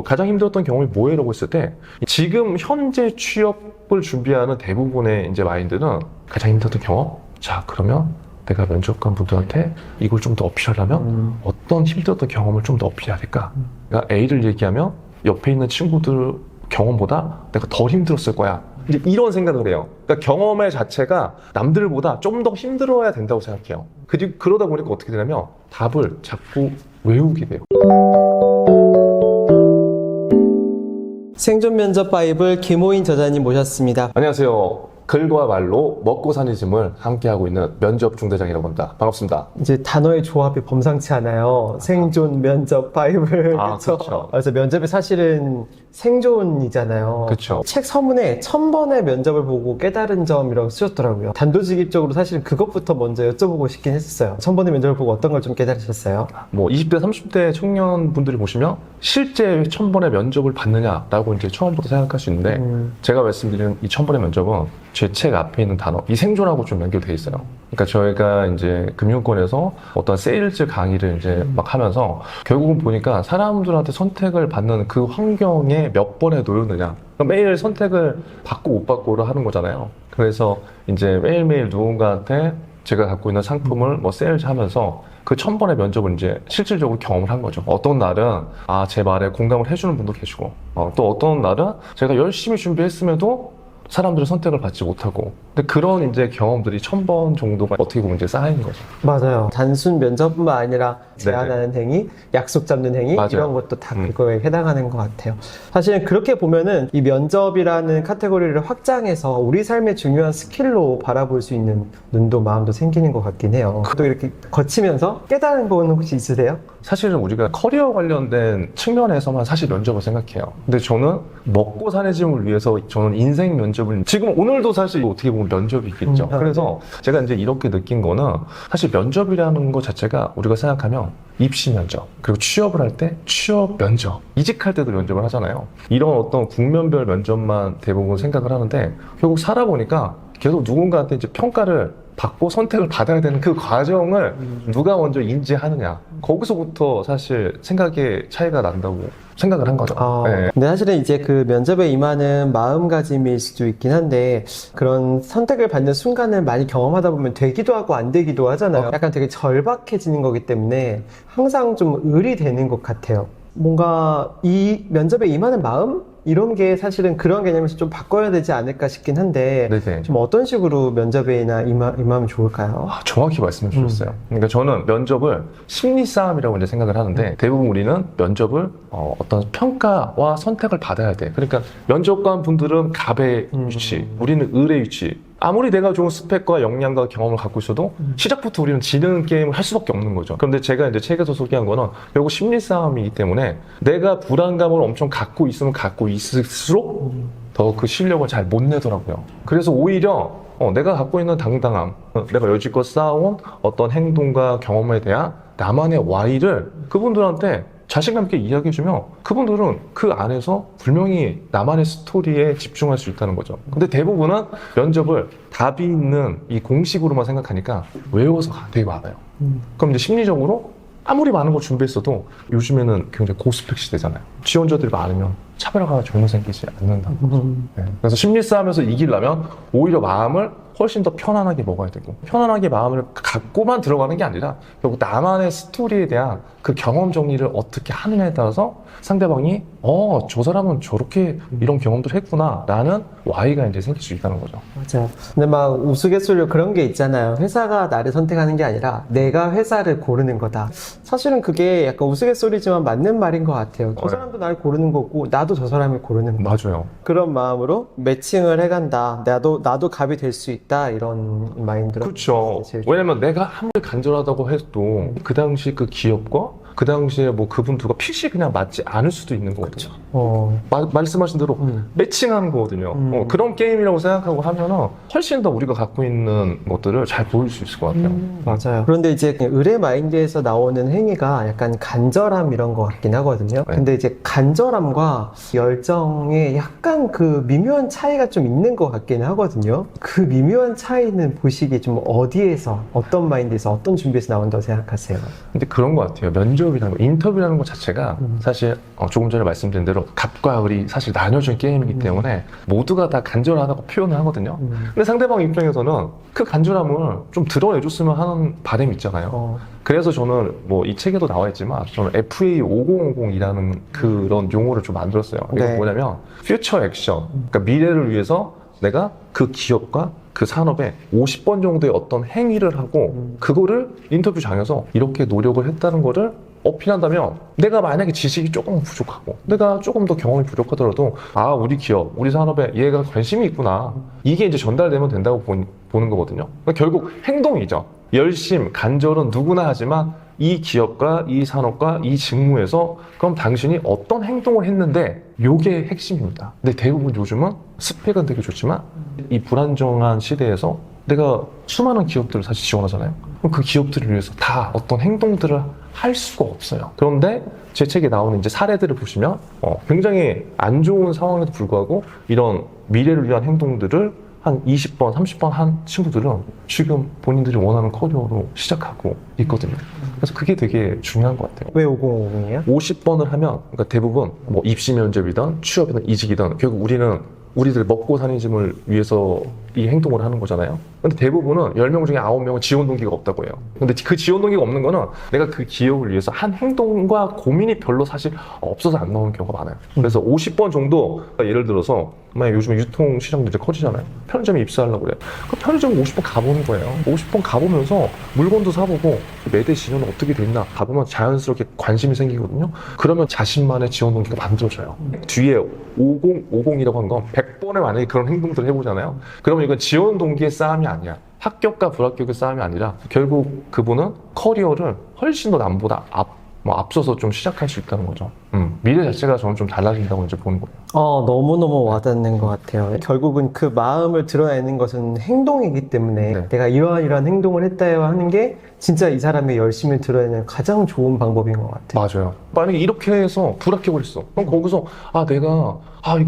가장 힘들었던 경험이 뭐예요라고 했을 때 지금 현재 취업을 준비하는 대부분의 이제 마인드는 가장 힘들었던 경험? 자, 그러면 내가 면접관 분들한테 이걸 좀 더 어필하려면 어떤 힘들었던 경험을 좀 더 어필해야 될까? 그러니까 A를 얘기하면 옆에 있는 친구들 경험보다 내가 더 힘들었을 거야. 이제 이런 생각을 해요. 그러니까 경험의 자체가 남들보다 좀 더 힘들어야 된다고 생각해요. 그러다 보니까 어떻게 되냐면 답을 자꾸 외우게 돼요. 생존 면접 바이블 김호인 저자님 모셨습니다. 안녕하세요. 글과 말로 먹고 사는 짐을 함께하고 있는 면접 중대장이라고 합니다. 반갑습니다. 이제 단어의 조합이 범상치 않아요. 생존 면접 바이블. 그렇죠. 그래서 면접이 사실은 생존이잖아요. 그쵸. 책 서문에 1000번의 면접을 보고 깨달은 점이라고 쓰셨더라고요. 단도직입적으로 사실 그것부터 먼저 여쭤보고 싶긴 했었어요. 1000번의 면접을 보고 어떤 걸 좀 깨달으셨어요? 20대, 30대 청년분들이 보시면 실제 1000번의 면접을 받느냐라고 이제 처음부터 생각할 수 있는데 제가 말씀드리는 이 1000번의 면접은 제 책 앞에 있는 단어, 이 생존하고 좀 연결되어 있어요. 그러니까 저희가 이제 금융권에서 어떤 세일즈 강의를 이제 막 하면서 결국은 보니까 사람들한테 선택을 받는 그 환경에 몇 번에 놓였느냐. 매일 선택을 받고 못 받고를 하는 거잖아요. 그래서 이제 매일매일 누군가한테 제가 갖고 있는 상품을 뭐 세일즈 하면서 그 1000번의 면접을 이제 실질적으로 경험을 한 거죠. 어떤 날은 제 말에 공감을 해주는 분도 계시고 또 어떤 날은 제가 열심히 준비했음에도 사람들의 선택을 받지 못하고 근데 그런 이제 경험들이 1000번 정도가 어떻게 보면 이제 쌓인 거죠. 맞아요. 단순 면접뿐만 아니라 제안하는 행위, 약속 잡는 행위 맞아요. 이런 것도 다 그거에 해당하는 것 같아요. 사실은 그렇게 보면은 이 면접이라는 카테고리를 확장해서 우리 삶의 중요한 스킬로 바라볼 수 있는 눈도 마음도 생기는 것 같긴 해요. 또 이렇게 거치면서 깨달은 부분은 혹시 있으세요? 사실은 우리가 커리어 관련된 측면에서만 사실 면접을 생각해요. 근데 저는 먹고 사는 짐을 위해서 저는 인생 면접을 지금 오늘도 사실 어떻게 보면 면접이 있겠죠. 그래서 제가 이제 이렇게 느낀 거는 사실 면접이라는 것 자체가 우리가 생각하면 입시 면접 그리고 취업을 할 때 취업 면접 이직할 때도 면접을 하잖아요. 이런 어떤 국면별 면접만 대부분 생각을 하는데 결국 살아보니까 계속 누군가한테 이제 평가를 받고 선택을 받아야 되는 그 과정을 누가 먼저 인지하느냐 거기서부터 사실 생각의 차이가 난다고 생각을 한 거죠. 네. 근데 사실은 이제 그 면접에 임하는 마음가짐일 수도 있긴 한데 그런 선택을 받는 순간을 많이 경험하다 보면 되기도 하고 안 되기도 하잖아요. 약간 되게 절박해지는 거기 때문에 항상 좀 을이 되는 것 같아요. 뭔가 이 면접에 임하는 마음? 이런 게 사실은 그런 개념에서 좀 바꿔야 되지 않을까 싶긴 한데 네네. 좀 어떤 식으로 면접에나 임하면 좋을까요? 정확히 말씀해 주셨어요. 그러니까 저는 면접을 심리 싸움이라고 이제 생각을 하는데 대부분 우리는 면접을 어떤 평가와 선택을 받아야 돼. 그러니까 면접관 분들은 갑의 위치, 우리는 을의 위치. 아무리 내가 좋은 스펙과 역량과 경험을 갖고 있어도 시작부터 우리는 지는 게임을 할 수밖에 없는 거죠. 그런데 제가 이제 책에서 소개한 거는 결국 심리 싸움이기 때문에 내가 불안감을 엄청 갖고 있으면 갖고 있을수록 더 그 실력을 잘 못 내더라고요. 그래서 오히려 내가 갖고 있는 당당함, 내가 여지껏 쌓아온 어떤 행동과 경험에 대한 나만의 Y를 그분들한테 자신감 있게 이야기해주면 그분들은 그 안에서 분명히 나만의 스토리에 집중할 수 있다는 거죠. 근데 대부분은 면접을 답이 있는 이 공식으로만 생각하니까 외워서 되게 많아요. 그럼 이제 심리적으로 아무리 많은 걸 준비했어도 요즘에는 굉장히 고스펙 시대잖아요. 지원자들이 많으면 차별화가 전혀 생기지 않는다는 거죠. 네. 그래서 심리 싸움에서 이기려면 오히려 마음을 훨씬 더 편안하게 먹어야 되고 편안하게 마음을 갖고만 들어가는 게 아니라 결국 나만의 스토리에 대한 그 경험 정리를 어떻게 하느냐에 따라서 상대방이 저 사람은 저렇게 이런 경험들을 했구나 라는 Y가 이제 생길 수 있다는 거죠. 맞아요. 근데 막 우스갯소리로 그런 게 있잖아요. 회사가 나를 선택하는 게 아니라 내가 회사를 고르는 거다. 사실은 그게 약간 우스갯소리지만 맞는 말인 것 같아요. 저 사람도 날 고르는 거고 나도 저 사람을 고르는 거. 맞아요. 그런 마음으로 매칭을 해간다. 나도 갑이 될 수 있다. 이런 마인드로. 그렇죠. 왜냐면 내가 아무리 간절하다고 해도 그 당시 그 기업과 그 당시에 뭐 그분들과 핏이 그냥 맞지 않을 수도 있는 거거든요. 말씀하신 대로 매칭하는 거거든요. 그런 게임이라고 생각하고 하면은 훨씬 더 우리가 갖고 있는 것들을 잘 보일 수 있을 것 같아요. 맞아요. 그런데 이제 의뢰 마인드에서 나오는 행위가 약간 간절함 이런 것 같긴 하거든요. 네. 근데 이제 간절함과 열정에 약간 그 미묘한 차이가 좀 있는 것 같긴 하거든요. 그 미묘한 차이는 보시기에 좀 어디에서, 어떤 마인드에서, 어떤 준비에서 나온다고 생각하세요? 근데 그런 것 같아요. 면접 면접이라는 거, 인터뷰라는 것 자체가 사실 조금 전에 말씀드린 대로 갑과 을이 사실 나뉘어진 게임이기 때문에 모두가 다 간절하다고 표현을 하거든요. 근데 상대방 입장에서는 그 간절함을 좀 드러내줬으면 하는 바람이 있잖아요. 그래서 저는 뭐 이 책에도 나와 있지만 저는 FA5050이라는 그런 용어를 좀 만들었어요. 이게 네. 뭐냐면 퓨처 액션, 그러니까 미래를 위해서 내가 그 기업과 그 산업에 50번 정도의 어떤 행위를 하고 그거를 인터뷰장에서 이렇게 노력을 했다는 거를 어필한다면 내가 만약에 지식이 조금 부족하고 내가 조금 더 경험이 부족하더라도 아 우리 기업, 우리 산업에 얘가 관심이 있구나 이게 이제 전달되면 된다고 보는 거거든요. 그러니까 결국 행동이죠. 열심, 간절은 누구나 하지만 이 기업과 이 산업과 이 직무에서 그럼 당신이 어떤 행동을 했는데 요게 핵심입니다. 근데 대부분 요즘은 스펙은 되게 좋지만 이 불안정한 시대에서 내가 수많은 기업들을 사실 지원하잖아요. 그럼 그 기업들을 위해서 다 어떤 행동들을 할 수가 없어요. 그런데 제 책에 나오는 이제 사례들을 보시면 굉장히 안 좋은 상황에도 불구하고 이런 미래를 위한 행동들을 한 20번, 30번 한 친구들은 지금 본인들이 원하는 커리어로 시작하고 있거든요. 그래서 그게 되게 중요한 것 같아요. 왜 5050이에요? 50번을 하면 그러니까 대부분 뭐 입시 면접이든 취업이든 이직이든 결국 우리들 먹고 사는 짐을 위해서 이 행동을 하는 거잖아요. 근데 대부분은 10명 중에 9명은 지원 동기가 없다고 해요. 근데 그 지원 동기가 없는 거는 내가 그 기업을 위해서 한 행동과 고민이 별로 사실 없어서 안 나오는 경우가 많아요. 그래서 50번 정도 예를 들어서 만약 요즘에 유통 시장도 이제 커지잖아요. 편의점에 입사하려고 그래. 그럼 편의점 50번 가보는 거예요. 50번 가보면서 물건도 사보고 매대 진료는 어떻게 됐나 가보면 자연스럽게 관심이 생기거든요. 그러면 자신만의 지원 동기가 만들어져요. 뒤에 5050이라고 한 건 100번에 만약에 그런 행동들을 해보잖아요. 그러면 이건 지원 동기의 싸움이 아니야. 합격과 불합격의 싸움이 아니라 결국 그분은 커리어를 훨씬 더 남보다 앞서서 좀 시작할 수 있다는 거죠. 미래 자체가 저는 좀 달라진다고 이제 보는 거예요. 너무너무 와닿는 것 같아요. 결국은 그 마음을 드러내는 것은 행동이기 때문에 네. 내가 이러한 행동을 했다요 하는 게 진짜 이 사람의 열심을 드러내는 가장 좋은 방법인 것 같아요. 맞아요. 만약에 이렇게 해서 불합격을 했어. 그럼 거기서 내가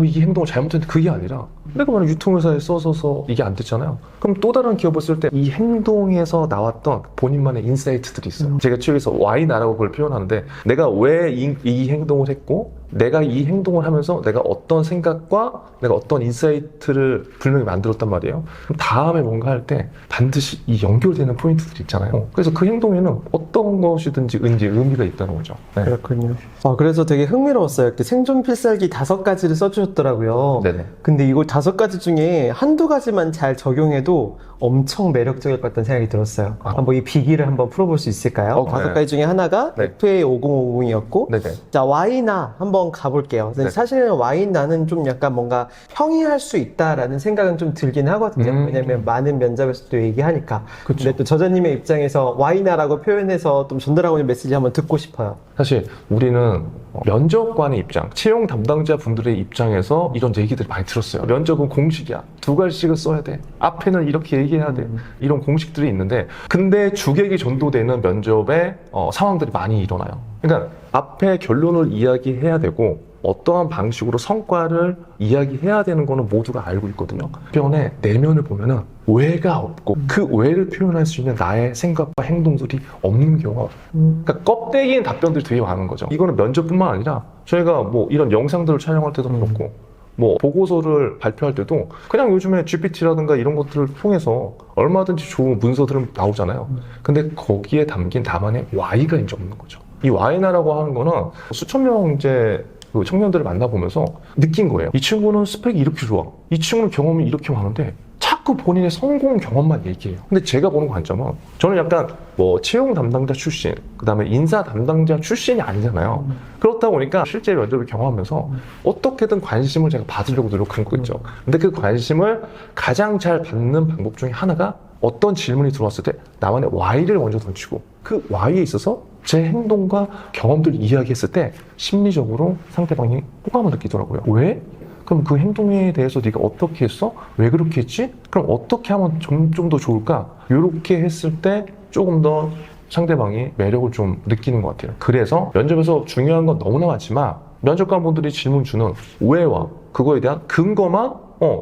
이 행동을 잘못했는데 그게 아니라 내가 만약 유통회사에 써서 이게 안 됐잖아요. 그럼 또 다른 기업을 쓸 때 이 행동에서 나왔던 본인만의 인사이트들이 있어요. 제가 책에서 Y나라고 그걸 표현하는데 내가 왜 이 행동을 했고 내가 이 행동을 하면서 내가 어떤 생각과 내가 어떤 인사이트를 분명히 만들었단 말이에요. 그럼 다음에 뭔가 할 때 반드시 이 연결되는 포인트들이 있잖아요. 그래서 그 행동에는 어떤 것이든지 의미가 있다는 거죠. 네. 그렇군요. 그래서 되게 흥미로웠어요. 이렇게 생존 필살기 5가지를 써주셨더라고요. 네네. 근데 이걸 5가지 중에 한두 가지만 잘 적용해도 엄청 매력적일 것 같다는 생각이 들었어요. 한번 이 비기를 한번 풀어볼 수 있을까요? 5가지 중에 하나가 네. FA5050이었고 네네. 자, Y나 한번 가볼게요. 근데 네. 사실은 Y나는 좀 약간 뭔가 평이할 수 있다라는 생각은 좀 들긴 하거든요. 왜냐면 많은 면접에서도 얘기하니까. 그쵸. 근데 또 저자님의 입장에서 Y나라고 표현해서 좀 전달하고 있는 메시지 한번 듣고 싶어요. 사실 우리는 면접관의 입장, 채용 담당자 분들의 입장에서 이런 얘기들을 많이 들었어요. 면접은 공식이야. 2갈씩을 써야 돼. 앞에는 이렇게 얘기해야 돼. 이런 공식들이 있는데 근데 주객이 전도되는 면접의 상황들이 많이 일어나요. 그러니까 앞에 결론을 이야기해야 되고 어떠한 방식으로 성과를 이야기해야 되는 거는 모두가 알고 있거든요. 표현의 내면을 보면은 왜가 없고 그 왜를 표현할 수 있는 나의 생각과 행동들이 없는 경우가 그러니까 껍데기인 답변들이 되게 많은 거죠. 이거는 면접뿐만 아니라 저희가 뭐 이런 영상들을 촬영할 때도 그렇고 뭐 보고서를 발표할 때도 그냥 요즘에 GPT라든가 이런 것들을 통해서 얼마든지 좋은 문서들은 나오잖아요. 근데 거기에 담긴 다만의 Y가 이제 없는 거죠. 이 Y나라고 하는 거는 수천 명 이제 그 청년들을 만나보면서 느낀 거예요. 이 친구는 스펙이 이렇게 좋아. 이 친구는 경험이 이렇게 많은데 자꾸 본인의 성공 경험만 얘기해요. 근데 제가 보는 관점은 저는 약간 뭐 채용 담당자 출신, 그 다음에 인사 담당자 출신이 아니잖아요. 그렇다 보니까 실제 면접을 경험하면서 어떻게든 관심을 제가 받으려고 노력하는 거겠죠. 근데 그 관심을 가장 잘 받는 방법 중에 하나가 어떤 질문이 들어왔을 때 나만의 Y를 먼저 던지고 그 Y에 있어서 제 행동과 경험들을 이야기했을 때 심리적으로 상대방이 호감을 느끼더라고요. 왜? 그럼 그 행동에 대해서 네가 어떻게 했어? 왜 그렇게 했지? 그럼 어떻게 하면 좀 더 좋을까? 이렇게 했을 때 조금 더 상대방이 매력을 좀 느끼는 것 같아요. 그래서 면접에서 중요한 건 너무나 많지만 면접관분들이 질문 주는 왜와 그거에 대한 근거만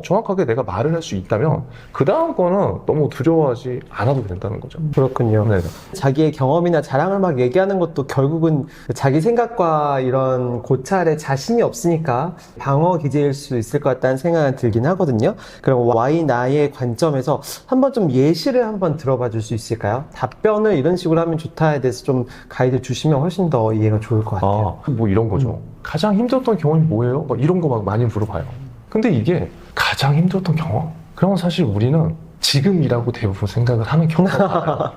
정확하게 내가 말을 할 수 있다면 그 다음 거는 너무 두려워하지 않아도 된다는 거죠. 그렇군요. 네. 자기의 경험이나 자랑을 막 얘기하는 것도 결국은 자기 생각과 이런 고찰에 자신이 없으니까 방어 기제일 수 있을 것 같다는 생각은 들긴 하거든요. 그럼 Y 나의 관점에서 한번 좀 예시를 한번 들어봐 줄 수 있을까요? 답변을 이런 식으로 하면 좋다에 대해서 좀 가이드 주시면 훨씬 더 이해가 좋을 것 같아요. 뭐 이런 거죠. 가장 힘들었던 경험이 뭐예요? 막 이런 거 막 많이 물어봐요. 근데 이게 가장 힘들었던 경험? 그러면 사실 우리는 지금이라고 대부분 생각을 하는 경우가 많아요.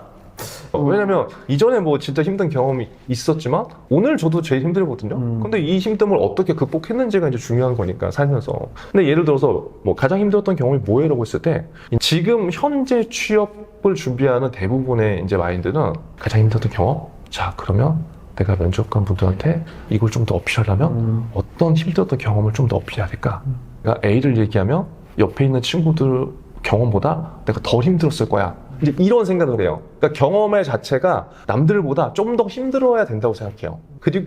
왜냐면 이전에 뭐 진짜 힘든 경험이 있었지만 오늘 저도 제일 힘들거든요. 근데 이 힘듦을 어떻게 극복했는지가 이제 중요한 거니까 살면서. 근데 예를 들어서 뭐 가장 힘들었던 경험이 뭐예요라고 했을 때 지금 현재 취업을 준비하는 대부분의 이제 마인드는 가장 힘들었던 경험? 자, 그러면 내가 면접관 분들한테 이걸 좀 더 어필하려면 어떤 힘들었던 경험을 좀 더 어필해야 될까? 그러니까 A를 얘기하면 옆에 있는 친구들 경험보다 내가 덜 힘들었을 거야. 이제 이런 생각을 해요. 그러니까 경험의 자체가 남들보다 좀 더 힘들어야 된다고 생각해요.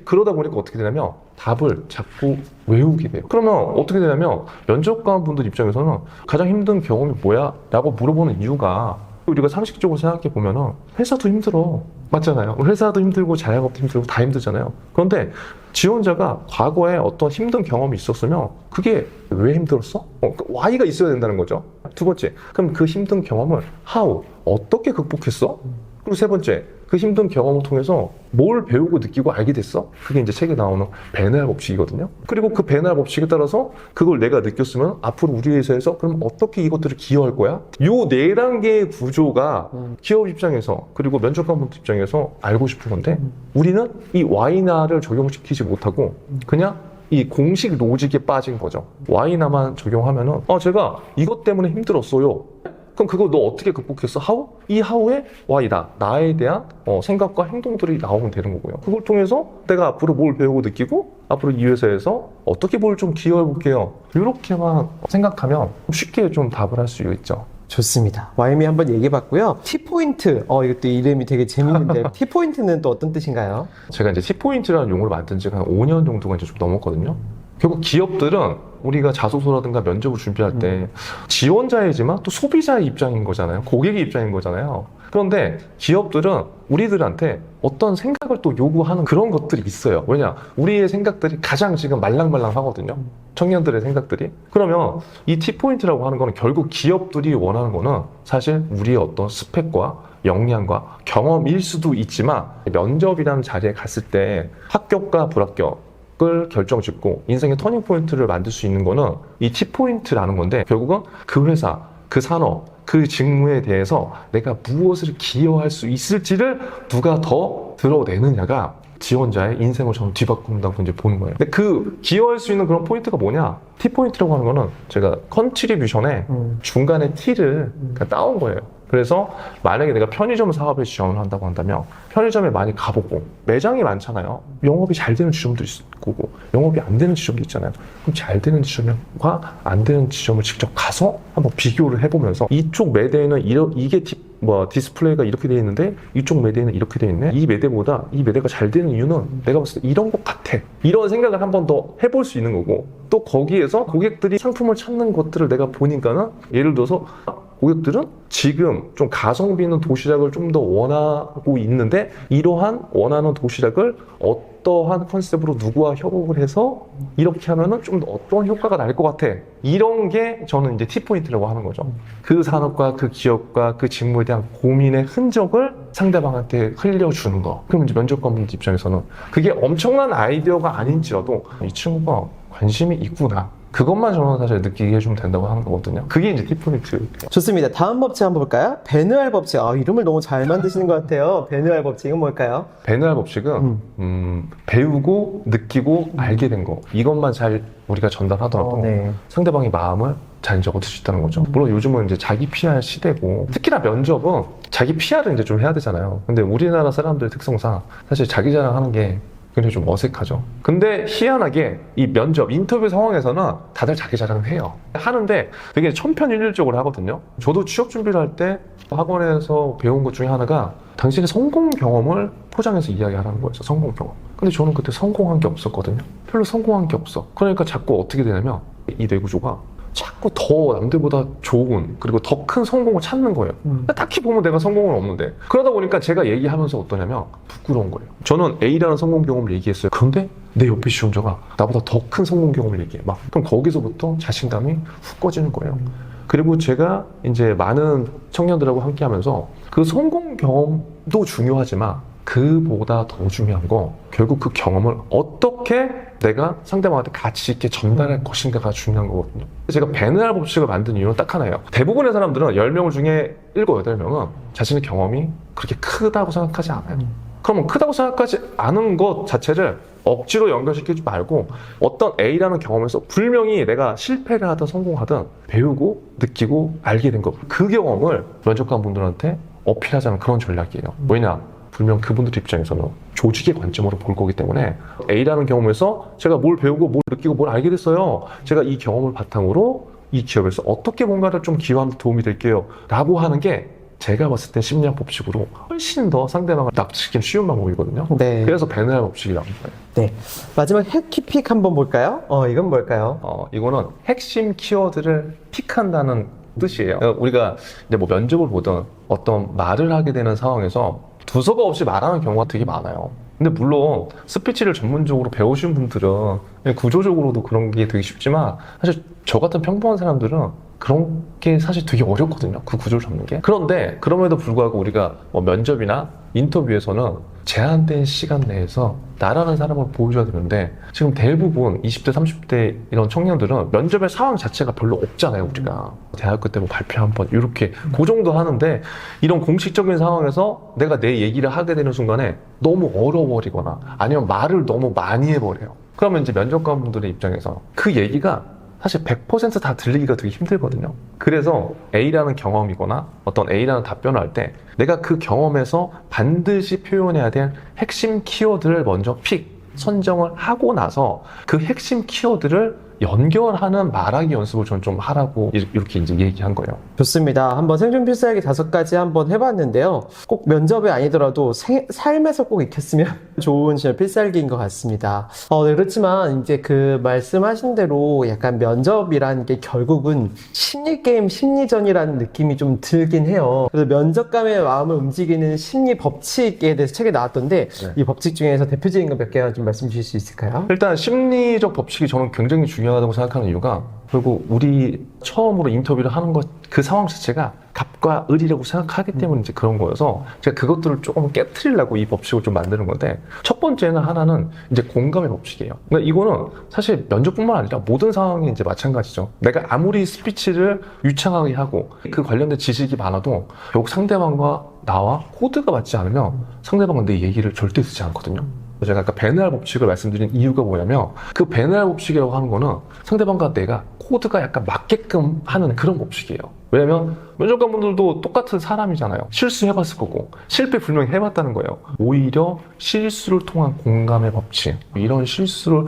그러다 보니까 어떻게 되냐면 답을 자꾸 외우게 돼요. 그러면 어떻게 되냐면 면접관 분들 입장에서는 가장 힘든 경험이 뭐야? 라고 물어보는 이유가 우리가 상식적으로 생각해 보면은 회사도 힘들어. 맞잖아요. 회사도 힘들고 자영업도 힘들고 다 힘들잖아요. 그런데 지원자가 과거에 어떤 힘든 경험이 있었으면 그게 왜 힘들었어? Y가 있어야 된다는 거죠. 두 번째, 그럼 그 힘든 경험을 how, 어떻게 극복했어? 그리고 세 번째, 그 힘든 경험을 통해서 뭘 배우고 느끼고 알게 됐어? 그게 이제 책에 나오는 베날 법칙이거든요. 그리고 그 베날 법칙에 따라서 그걸 내가 느꼈으면 앞으로 우리 회사에서 그럼 어떻게 이것들을 기여할 거야? 요 네 단계의 구조가 기업 입장에서 그리고 면접관분들 입장에서 알고 싶은 건데 우리는 이 Y나를 적용시키지 못하고 그냥 이 공식 로직에 빠진 거죠. Y나만 적용하면은 제가 이것 때문에 힘들었어요. 그럼 그거 너 어떻게 극복했어? how? 이 how에 Y다. 나에 대한 생각과 행동들이 나오면 되는 거고요. 그걸 통해서 내가 앞으로 뭘 배우고 느끼고 앞으로 이 회사에서 어떻게 뭘 좀 기여해 볼게요. 이렇게만 생각하면 쉽게 좀 답을 할 수 있죠. 좋습니다. 와이미 한번 얘기해봤고요. T포인트, 이것도 이름이 되게 재밌는데 T포인트는 또 어떤 뜻인가요? 제가 이제 T포인트라는 용어를 만든 지가 한 5년 정도가 이제 좀 넘었거든요. 결국 기업들은 우리가 자소서라든가 면접을 준비할 때 지원자이지만 또 소비자의 입장인 거잖아요. 고객의 입장인 거잖아요. 그런데 기업들은 우리들한테 어떤 생각을 또 요구하는 그런 것들이 있어요. 왜냐? 우리의 생각들이 가장 지금 말랑말랑하거든요. 청년들의 생각들이. 그러면 이 T포인트라고 하는 거는 결국 기업들이 원하는 거는 사실 우리의 어떤 스펙과 역량과 경험일 수도 있지만 면접이라는 자리에 갔을 때 합격과 불합격 을 결정짓고 인생의 터닝포인트를 만들 수 있는 거는 이 T포인트라는 건데 결국은 그 회사, 그 산업, 그 직무에 대해서 내가 무엇을 기여할 수 있을지를 누가 더 드러내느냐가 지원자의 인생을 저는 뒤바꾼다고 이제 보는 거예요. 근데 그 기여할 수 있는 그런 포인트가 뭐냐? T포인트라고 하는 거는 제가 컨트리뷰션에 중간에 T를 따온 거예요. 그래서 만약에 내가 편의점 사업에 지원을 한다고 한다면 편의점에 많이 가보고 매장이 많잖아요. 영업이 잘 되는 지점도 있을 거고 영업이 안 되는 지점도 있잖아요. 그럼 잘 되는 지점과 안 되는 지점을 직접 가서 한번 비교를 해보면서 이쪽 매대에는 이게 디스플레이가 이렇게 되어 있는데 이쪽 매대에는 이렇게 되어 있네. 이 매대보다 이 매대가 잘 되는 이유는 내가 봤을 때 이런 것 같아. 이런 생각을 한번 더 해볼 수 있는 거고 또 거기에서 고객들이 상품을 찾는 것들을 내가 보니까는 예를 들어서 고객들은 지금 좀 가성비 있는 도시락을 좀 더 원하고 있는데 이러한 원하는 도시락을 어떠한 컨셉으로 누구와 협업을 해서 이렇게 하면은 좀 더 어떤 효과가 날 것 같아. 이런 게 저는 이제 T포인트라고 하는 거죠. 그 산업과 그 기업과 그 직무에 대한 고민의 흔적을 상대방한테 흘려주는 거. 그럼 이제 면접관분들 입장에서는 그게 엄청난 아이디어가 아닌지라도 이 친구가 관심이 있구나. 그것만 저는 사실 느끼게 해주면 된다고 하는 거거든요. 그게 이제 T포인트. 좋습니다. 다음 법칙 한번 볼까요? 베느알 법칙. 이름을 너무 잘 만드시는 것 같아요. 베느알 법칙은 뭘까요? 베느알 법칙은 배우고 느끼고 알게 된 거. 이것만 잘 우리가 전달하더라도 네. 상대방의 마음을 잘 이제 얻을 수 있다는 거죠. 물론 요즘은 이제 자기 PR 시대고 특히나 면접은 자기 PR을 이제 좀 해야 되잖아요. 근데 우리나라 사람들의 특성상 사실 자기 자랑하는 게 굉장히 좀 어색하죠. 근데 희한하게 이 면접, 인터뷰 상황에서는 다들 자기 자랑을 해요. 하는데 되게 천편일률적으로 하거든요. 저도 취업 준비를 할 때 학원에서 배운 것 중에 하나가 당신의 성공 경험을 포장해서 이야기하라는 거였어요. 성공 경험. 근데 저는 그때 성공한 게 없었거든요. 별로 성공한 게 없어. 그러니까 자꾸 어떻게 되냐면 이 뇌구조가 자꾸 더 남들보다 좋은 그리고 더 큰 성공을 찾는 거예요. 딱히 보면 내가 성공은 없는데 그러다 보니까 제가 얘기하면서 어떠냐면 부끄러운 거예요. 저는 A라는 성공 경험을 얘기했어요. 그런데 내 옆에 시청자가 나보다 더 큰 성공 경험을 얘기해. 막 그럼 거기서부터 자신감이 훅 꺼지는 거예요. 그리고 제가 이제 많은 청년들하고 함께 하면서 그 성공 경험도 중요하지만 그보다 더 중요한 거 결국 그 경험을 어떻게 내가 상대방한테 가치 있게 전달할 것인가가 중요한 거거든요. 제가 베네알 법칙을 만든 이유는 딱 하나예요. 대부분의 사람들은 10명 중에 7, 8명은 자신의 경험이 그렇게 크다고 생각하지 않아요. 그러면 크다고 생각하지 않은 것 자체를 억지로 연결시키지 말고 어떤 A라는 경험에서 분명히 내가 실패를 하든 성공하든 배우고 느끼고 알게 된 것, 그 경험을 면접관 분들한테 어필하자는 그런 전략이에요. 왜냐? 분명 그분들 입장에서는 조직의 관점으로 볼 거기 때문에 A라는 경험에서 제가 뭘 배우고 뭘 느끼고 뭘 알게 됐어요. 제가 이 경험을 바탕으로 이 기업에서 어떻게 뭔가를 좀 기여하는 데 도움이 될게요 라고 하는 게 제가 봤을 때 심리학 법칙으로 훨씬 더 상대방을 납치시키는 쉬운 방법이거든요. 네. 그래서 베네알 법칙이라고 해요. 네. 마지막 핵키픽 한번 볼까요? 이건 뭘까요? 이거는 핵심 키워드를 픽한다는 뜻이에요. 우리가 이제 뭐 면접을 보든 어떤 말을 하게 되는 상황에서 두서가 없이 말하는 경우가 되게 많아요. 근데 물론 스피치를 전문적으로 배우신 분들은 그냥 구조적으로도 그런 게 되게 쉽지만 사실 저 같은 평범한 사람들은 그런 게 사실 되게 어렵거든요. 그 구조를 잡는 게. 그런데 그럼에도 불구하고 우리가 뭐 면접이나 인터뷰에서는 제한된 시간 내에서 나라는 사람을 보여줘야 되는데 지금 대부분 20대, 30대 이런 청년들은 면접의 상황 자체가 별로 없잖아요. 우리가 대학교 때 뭐 발표 한 번 이렇게 그 정도 하는데 이런 공식적인 상황에서 내가 내 얘기를 하게 되는 순간에 너무 얼어버리거나 아니면 말을 너무 많이 해버려요. 그러면 이제 면접관 분들의 입장에서 그 얘기가 사실 100% 다 들리기가 되게 힘들거든요. 그래서 A라는 경험이거나 어떤 A라는 답변을 할 때 내가 그 경험에서 반드시 표현해야 될 핵심 키워드를 먼저 선정을 하고 나서 그 핵심 키워드를 연결하는 말하기 연습을 저는 좀 하라고 이렇게 이제 얘기한 거예요. 좋습니다. 한번 생존 필살기 5가지 한번 해봤는데요. 꼭 면접이 아니더라도 삶에서 꼭 익혔으면 좋은 진짜 필살기인 것 같습니다. 네, 그렇지만 이제 그 말씀하신 대로 약간 면접이라는 게 결국은 심리게임, 심리전이라는 느낌이 좀 들긴 해요. 그래서 면접관의 마음을 움직이는 심리 법칙에 대해서 책에 나왔던데 네. 이 법칙 중에서 대표적인 거 몇 개만 좀 말씀 주실 수 있을까요? 일단 심리적 법칙이 저는 굉장히 중요하다고 생각하는 이유가 그리고 우리 처음으로 인터뷰를 하는 것 그 상황 자체가 갑과 을이라고 생각하기 때문에 이제 그런 거여서 제가 그것들을 조금 깨트리려고 이 법칙을 좀 만드는 건데 첫 번째는 하나는 이제 공감의 법칙이에요. 그러니까 이거는 사실 면접뿐만 아니라 모든 상황이 이제 마찬가지죠. 내가 아무리 스피치를 유창하게 하고 그 관련된 지식이 많아도 결국 상대방과 나와 코드가 맞지 않으면 상대방은 내 얘기를 절대 듣지 않거든요. 제가 아까 베네알 법칙을 말씀드린 이유가 뭐냐면 그 베네알 법칙이라고 하는 거는 상대방과 내가 코드가 약간 맞게끔 하는 그런 법칙이에요. 왜냐면 면접관분들도 똑같은 사람이잖아요. 실수해봤을 거고 실패 분명히 해봤다는 거예요. 오히려 실수를 통한 공감의 법칙, 이런 실수를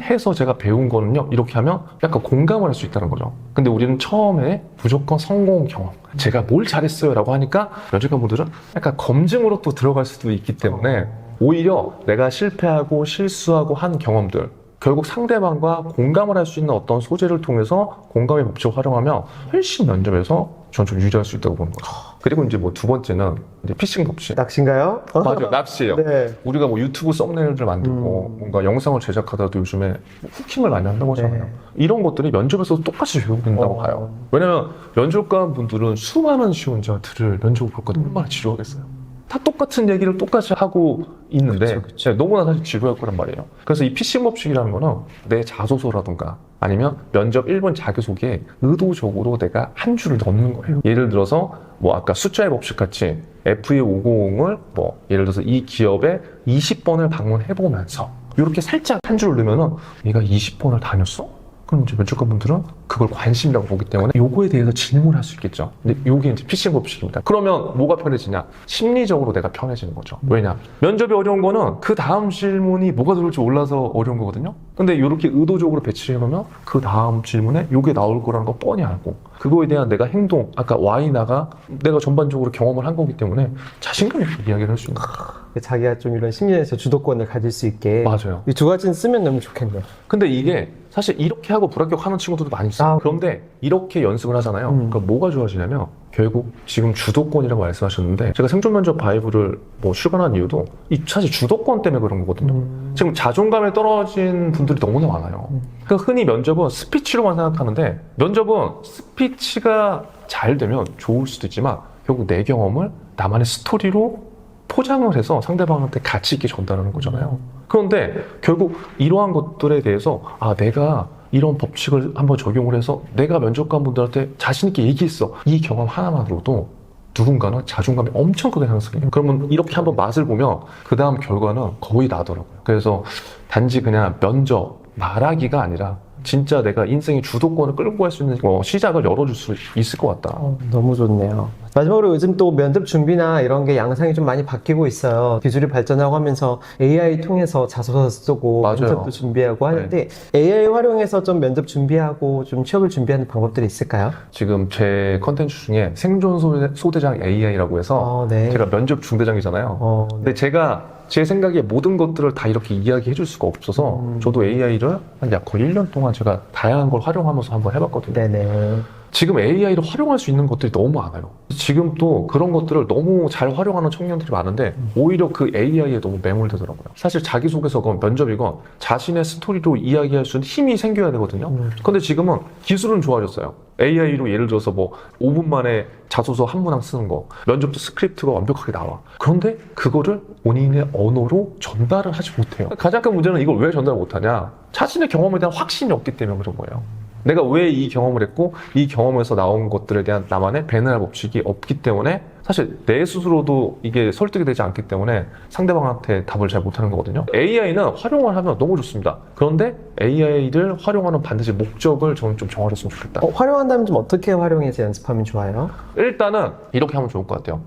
해서 제가 배운 거는요, 이렇게 하면 약간 공감을 할 수 있다는 거죠. 근데 우리는 처음에 무조건 성공 경험, 제가 뭘 잘했어요 라고 하니까 면접관분들은 약간 검증으로 또 들어갈 수도 있기 때문에 오히려 내가 실패하고 실수하고 한 경험들, 결국 상대방과 공감을 할 수 있는 어떤 소재를 통해서 공감의 법칙을 활용하면 훨씬 면접에서 저는 좀 유리할 수 있다고 보는 거죠. 그리고 이제 뭐 두 번째는 이제 피싱 법칙. 낚시인가요? 맞아요, 납치예요. 네. 우리가 뭐 유튜브 썸네일을 만들고 뭔가 영상을 제작하다도 요즘에 후킹을 많이 한다고 하잖아요. 네. 이런 것들이 면접에서도 똑같이 적용된다고 봐요. 왜냐면 면접관 분들은 수많은 시험자들을 면접을 볼 건데 얼마나 지루하겠어요. 다 똑같은 얘기를 똑같이 하고 있는데 그쵸. 너무나 사실 지루할 거란 말이에요. 그래서 이 피싱 법칙이라는 거는 내 자소서라든가 아니면 면접 1번 자기소개에 의도적으로 내가 한 줄을 넣는 거예요. 예를 들어서 뭐 아까 숫자의 법칙 같이 FA550을 뭐 예를 들어서 이 기업에 20번을 방문해보면서 이렇게 살짝 한 줄을 넣으면은 얘가 20번을 다녔어? 그럼 이제 면접관분들은 그걸 관심이라고 보기 때문에 요거에 대해서 질문할 수 있겠죠. 근데 요게 이제 피싱 법칙입니다. 그러면 뭐가 편해지냐? 심리적으로 내가 편해지는 거죠. 왜냐? 면접이 어려운 거는 그 다음 질문이 뭐가 들어올지 몰라서 어려운 거거든요. 근데 이렇게 의도적으로 배치해 놓으면 그 다음 질문에 이게 나올 거라는 거 뻔히 알고 그거에 대한 내가 행동, 아까 Y나가 내가 전반적으로 경험을 한 거기 때문에 자신감 있게 이야기를 할 수 있는 거죠. 자기가 좀 이런 심리에서 주도권을 가질 수 있게 맞아요. 이 두 가지는 쓰면 너무 좋겠네요. 근데 이게 사실 이렇게 하고 불합격하는 친구들도 많이 있어요. 그런데 이렇게 연습을 하잖아요. 그러니까 뭐가 좋아지냐면 결국 지금 주도권이라고 말씀하셨는데 제가 생존 면접 바이브를 뭐 출간한 이유도 이 사실 주도권 때문에 그런 거거든요. 지금 자존감에 떨어진 분들이 너무나 많아요. 그러니까 흔히 면접은 스피치로만 생각하는데 면접은 스피치가 잘 되면 좋을 수도 있지만 결국 내 경험을 나만의 스토리로 포장을 해서 상대방한테 가치 있게 전달하는 거잖아요. 그런데 결국 이러한 것들에 대해서 내가 이런 법칙을 한번 적용을 해서 내가 면접관 분들한테 자신 있게 얘기했어. 이 경험 하나만으로도 누군가는 자존감이 엄청 크게 상승해요. 그러면 이렇게 한번 맛을 보면 그 다음 결과는 거의 나더라고요. 그래서 단지 그냥 면접 말하기가 아니라 진짜 내가 인생의 주도권을 끌고 갈 수 있는 시작을 열어줄 수 있을 것 같다. 너무 좋네요. 마지막으로 요즘 또 면접 준비나 이런 게 양상이 좀 많이 바뀌고 있어요. 기술이 발전하고 하면서 AI 통해서 자소서 쓰고 맞아요. 면접도 준비하고 하는데 AI 활용해서 좀 면접 준비하고 좀 취업을 준비하는 방법들이 있을까요? 지금 제 컨텐츠 중에 생존 소대장 AI라고 해서 네. 제가 면접 중대장이잖아요. 근데 제가 제 생각에 모든 것들을 다 이렇게 이야기해 줄 수가 없어서 저도 AI를 약 거의 1년 동안 제가 다양한 걸 활용하면서 한번 해봤거든요. 네네. 지금 AI를 활용할 수 있는 것들이 너무 많아요. 지금 또 그런 것들을 너무 잘 활용하는 청년들이 많은데 오히려 그 AI에 너무 매몰되더라고요. 사실 자기소개서건 면접이건 자신의 스토리로 이야기할 수 있는 힘이 생겨야 되거든요. 근데 지금은 기술은 좋아졌어요. AI로 예를 들어서 뭐 5분 만에 자소서 한 문항 쓰는 거, 면접도 스크립트가 완벽하게 나와. 그런데 그거를 본인의 언어로 전달을 하지 못해요. 가장 큰 문제는 이걸 왜 전달 못하냐? 자신의 경험에 대한 확신이 없기 때문에 그런 거예요. 내가 왜 이 경험을 했고 이 경험에서 나온 것들에 대한 나만의 배널 법칙이 없기 때문에 사실 내 스스로도 이게 설득이 되지 않기 때문에 상대방한테 답을 잘 못하는 거거든요. AI는 활용을 하면 너무 좋습니다. 그런데 AI를 활용하는 반드시 목적을 저는 좀 정하셨으면 좋겠다. 활용한다면 좀 어떻게 활용해서 연습하면 좋아요? 일단은 이렇게 하면 좋을 것 같아요.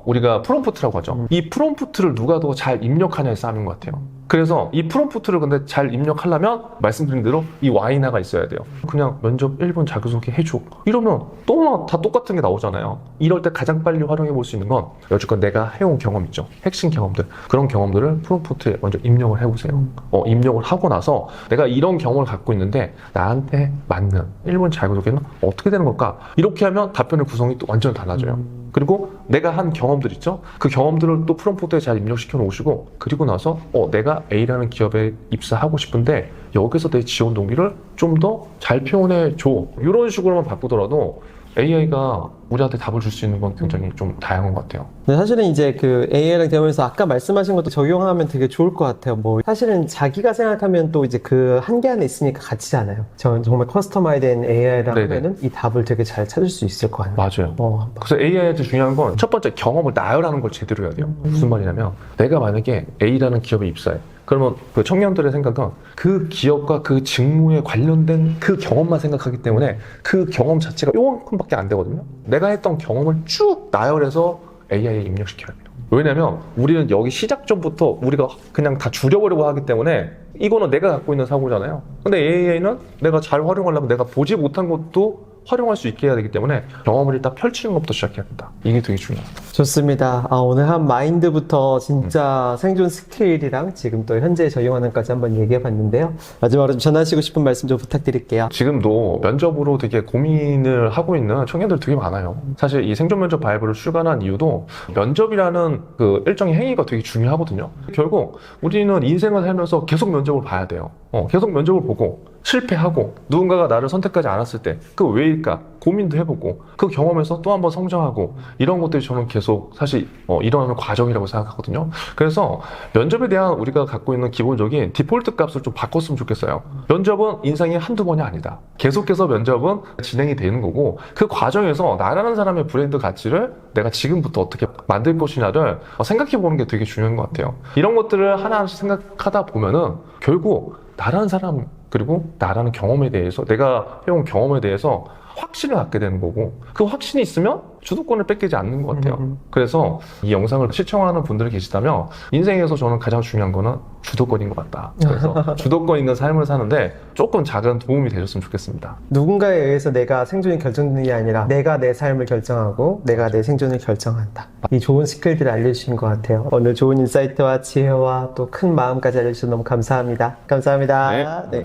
우리가 프롬프트라고 하죠. 이 프롬프트를 누가 더 잘 입력하냐의 싸움인 것 같아요. 그래서 이 프롬프트를 근데 잘 입력하려면 말씀드린 대로 이 Y나가 있어야 돼요. 그냥 면접 1분 자기소개 해줘. 이러면 너무나 다 똑같은 게 나오잖아요. 이럴 때 가장 빨리 활용해 볼 수 있는 건 여지껏 내가 해온 경험 있죠. 핵심 경험들. 그런 경험들을 프롬프트에 먼저 입력을 해보세요. 입력을 하고 나서 내가 이런 경험을 갖고 있는데 나한테 맞는 1분 자기소개는 어떻게 되는 걸까? 이렇게 하면 답변의 구성이 또 완전히 달라져요. 그리고 내가 한 경험들 있죠? 그 경험들을 또 프롬프트에 잘 입력시켜 놓으시고 그리고 나서 내가 A라는 기업에 입사하고 싶은데 여기서 내 지원 동기를 좀 더 잘 표현해 줘. 이런 식으로만 바꾸더라도 AI가 우리한테 답을 줄 수 있는 건 굉장히 좀 다양한 것 같아요. 네, 사실은 이제 그 AI랑 대면에서 아까 말씀하신 것도 적용하면 되게 좋을 것 같아요. 뭐 사실은 자기가 생각하면 또 이제 그 한계 안에 있으니까 gat이잖아요. 저는 정말 커스터마이즈된 AI랑 하면은 이 답을 되게 잘 찾을 수 있을 것 같아요. 맞아요. 그래서 AI한테 중요한 건 첫 번째 경험을 나열하는 걸 제대로 해야 돼요. 무슨 말이냐면 내가 만약에 A라는 기업에 입사해. 그러면 그 청년들의 생각은 그 기업과 그 직무에 관련된 그 경험만 생각하기 때문에 그 경험 자체가 요만큼밖에 안 되거든요. 내가 했던 경험을 쭉 나열해서 AI에 입력시켜야 돼요. 왜냐면 우리는 여기 시작 전부터 우리가 그냥 다 줄여버리고 하기 때문에 이거는 내가 갖고 있는 사고잖아요. 근데 AI는 내가 잘 활용하려면 내가 보지 못한 것도 활용할 수 있게 해야 되기 때문에 경험을 일단 펼치는 것부터 시작해야 된다. 이게 되게 중요합니다. 좋습니다. 오늘 한 마인드부터 진짜 생존 스킬이랑 지금 또 현재 적용하는 까지 한번 얘기해 봤는데요. 마지막으로 좀 전하시고 싶은 말씀 좀 부탁드릴게요. 지금도 면접으로 되게 고민을 하고 있는 청년들 되게 많아요. 사실 이 생존 면접 바이브를 출간한 이유도 면접이라는 그 일종의 행위가 되게 중요하거든요. 결국 우리는 인생을 살면서 계속 면접을 봐야 돼요. 계속 면접을 보고 실패하고 누군가가 나를 선택하지 않았을 때 그 왜일까 고민도 해보고 그 경험에서 또 한번 성장하고 이런 것들이 저는 계속 사실 일어나는 과정이라고 생각하거든요. 그래서 면접에 대한 우리가 갖고 있는 기본적인 디폴트 값을 좀 바꿨으면 좋겠어요. 면접은 인생이 한두 번이 아니다. 계속해서 면접은 진행이 되는 거고 그 과정에서 나라는 사람의 브랜드 가치를 내가 지금부터 어떻게 만들 것이냐를 생각해 보는 게 되게 중요한 것 같아요. 이런 것들을 하나씩 생각하다 보면은 결국 나라는 사람 그리고 나라는 경험에 대해서 내가 해온 경험에 대해서 확신을 갖게 되는 거고 그 확신이 있으면 주도권을 뺏기지 않는 것 같아요. 그래서 이 영상을 시청하는 분들이 계시다면 인생에서 저는 가장 중요한 거는 주도권인 것 같다. 그래서 주도권 있는 삶을 사는데 조금 작은 도움이 되셨으면 좋겠습니다. 누군가에 의해서 내가 생존이 결정되는 게 아니라 내가 내 삶을 결정하고 내가 내 생존을 결정한다. 이 좋은 스킬들을 알려주신 것 같아요. 오늘 좋은 인사이트와 지혜와 또 큰 마음까지 알려주셔서 너무 감사합니다. 감사합니다. 네.